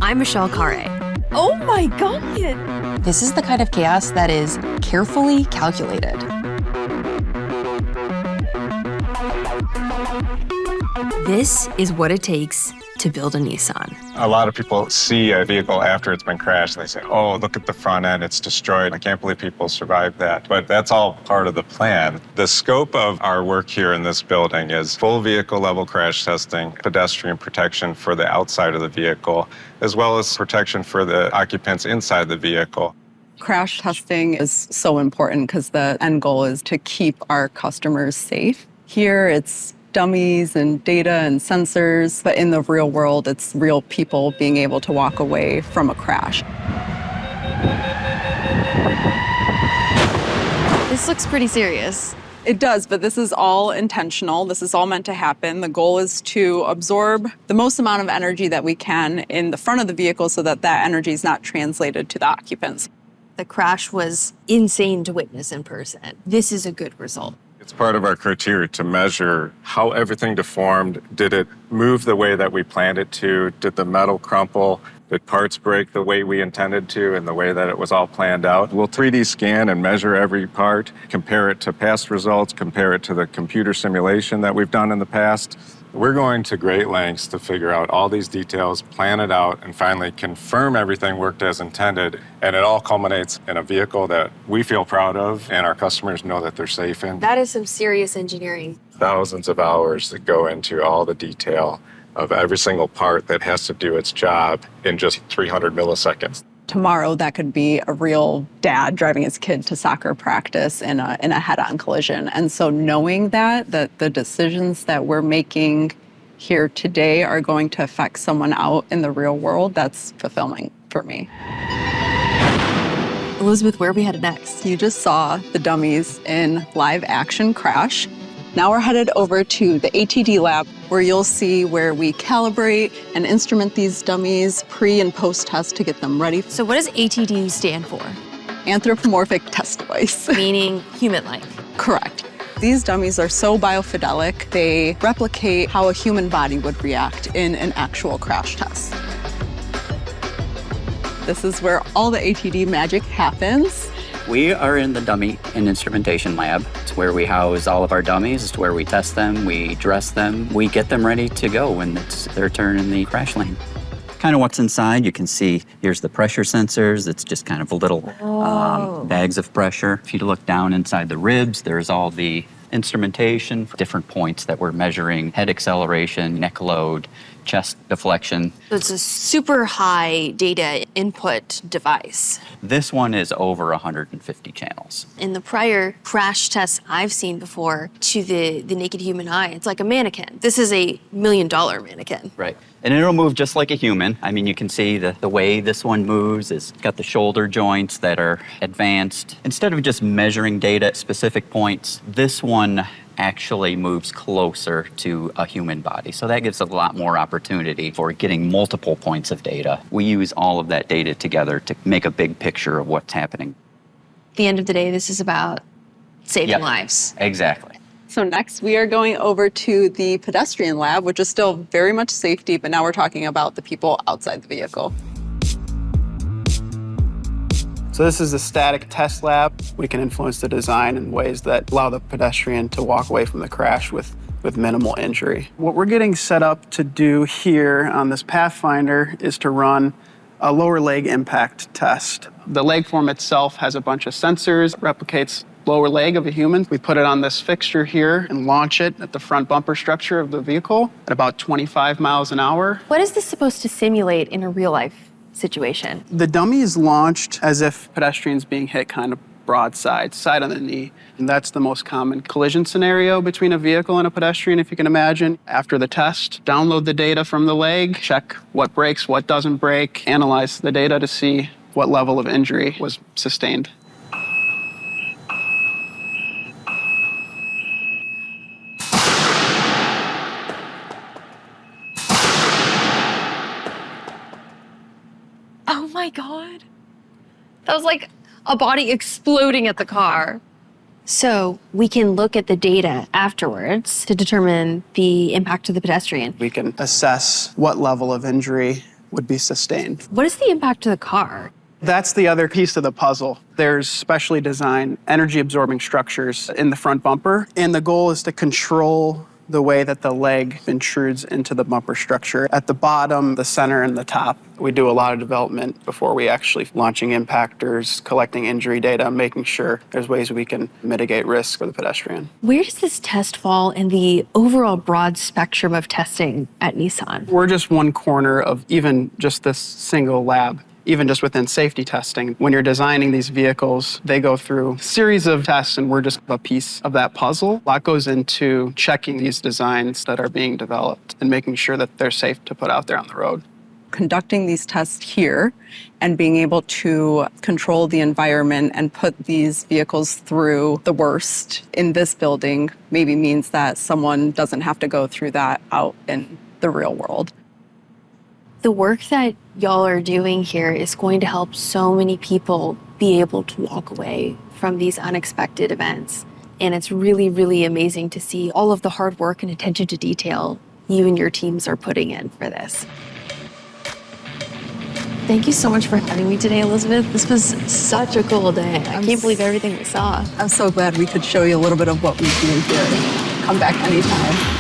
I'm Michelle Khare. Oh my God! This is the kind of chaos that is carefully calculated. This is what it takes to build a Nissan. A lot of people see a vehicle after it's been crashed and they say, oh, look at the front end, it's destroyed. I can't believe people survived that. But that's all part of the plan. The scope of our work here in this building is full vehicle level crash testing, pedestrian protection for the outside of the vehicle, as well as protection for the occupants inside the vehicle. Crash testing is so important because the end goal is to keep our customers safe. Here it's dummies and data and sensors, but in the real world, it's real people being able to walk away from a crash. This looks pretty serious. It does, but this is all intentional. This is all meant to happen. The goal is to absorb the most amount of energy that we can in the front of the vehicle so that that energy is not translated to the occupants. The crash was insane to witness in person. This is a good result. It's part of our criteria to measure how everything deformed. Did it move the way that we planned it to? Did the metal crumple? Did parts break the way we intended to and the way that it was all planned out? We'll 3D scan and measure every part, compare it to past results, compare it to the computer simulation that we've done in the past. We're going to great lengths to figure out all these details, plan it out, and finally confirm everything worked as intended. And it all culminates in a vehicle that we feel proud of and our customers know that they're safe in. That is some serious engineering. Thousands of hours that go into all the detail of every single part that has to do its job in just 300 milliseconds. Tomorrow, that could be a real dad driving his kid to soccer practice in a head-on collision. And so knowing that the decisions that we're making here today are going to affect someone out in the real world, that's fulfilling for me. Elizabeth, where are we headed next? You just saw the dummies in live action crash. Now we're headed over to the ATD lab where you'll see where we calibrate and instrument these dummies pre and post test to get them ready. So what does ATD stand for? Anthropomorphic test device. Meaning human-like. Correct. These dummies are so biofidelic, they replicate how a human body would react in an actual crash test. This is where all the ATD magic happens. We are in the dummy and instrumentation lab. It's where we house all of our dummies. It's where we test them, we dress them, we get them ready to go when it's their turn in the crash lane. Kind of what's inside, you can see here's the pressure sensors. It's just kind of a little bags of pressure. If you look down inside the ribs, there's all the instrumentation, different points that we're measuring, head acceleration, neck load, chest deflection. So it's a super high data input device. This one is over 150 channels. In the prior crash tests I've seen before, to the naked human eye, it's like a mannequin. This is a $1 million mannequin. Right. And it'll move just like a human. I mean, you can see the way this one moves is got the shoulder joints that are advanced. Instead of just measuring data at specific points, this one actually moves closer to a human body. So that gives a lot more opportunity for getting multiple points of data. We use all of that data together to make a big picture of what's happening. At the end of the day, this is about saving lives. Exactly. So next we are going over to the pedestrian lab, which is still very much safety, but now we're talking about the people outside the vehicle. So this is a static test lab. We can influence the design in ways that allow the pedestrian to walk away from the crash with minimal injury. What we're getting set up to do here on this Pathfinder is to run a lower leg impact test. The leg form itself has a bunch of sensors, replicates lower leg of a human. We put it on this fixture here and launch it at the front bumper structure of the vehicle at about 25 miles an hour. What is this supposed to simulate in a real life situation? The dummy is launched as if pedestrians being hit kind of broadside, side on the knee. And that's the most common collision scenario between a vehicle and a pedestrian, if you can imagine. After the test, download the data from the leg, check what breaks, what doesn't break, analyze the data to see what level of injury was sustained. Oh my God. That was like a body exploding at the car. So we can look at the data afterwards to determine the impact to the pedestrian. We can assess what level of injury would be sustained. What is the impact to the car? That's the other piece of the puzzle. There's specially designed energy absorbing structures in the front bumper, and the goal is to control the way that the leg intrudes into the bumper structure at the bottom, the center, and the top. We do a lot of development before we actually launching impactors, collecting injury data, making sure there's ways we can mitigate risk for the pedestrian. Where does this test fall in the overall broad spectrum of testing at Nissan? We're just one corner of even just this single lab. Even just within safety testing, when you're designing these vehicles, they go through a series of tests, and we're just a piece of that puzzle. A lot goes into checking these designs that are being developed and making sure that they're safe to put out there on the road. Conducting these tests here and being able to control the environment and put these vehicles through the worst in this building maybe means that someone doesn't have to go through that out in the real world. The work that y'all are doing here is going to help so many people be able to walk away from these unexpected events. And it's really, really amazing to see all of the hard work and attention to detail you and your teams are putting in for this. Thank you so much for having me today, Elizabeth. This was such a cool day. I can't believe everything we saw. I'm so glad we could show you a little bit of what we do here. Come back anytime.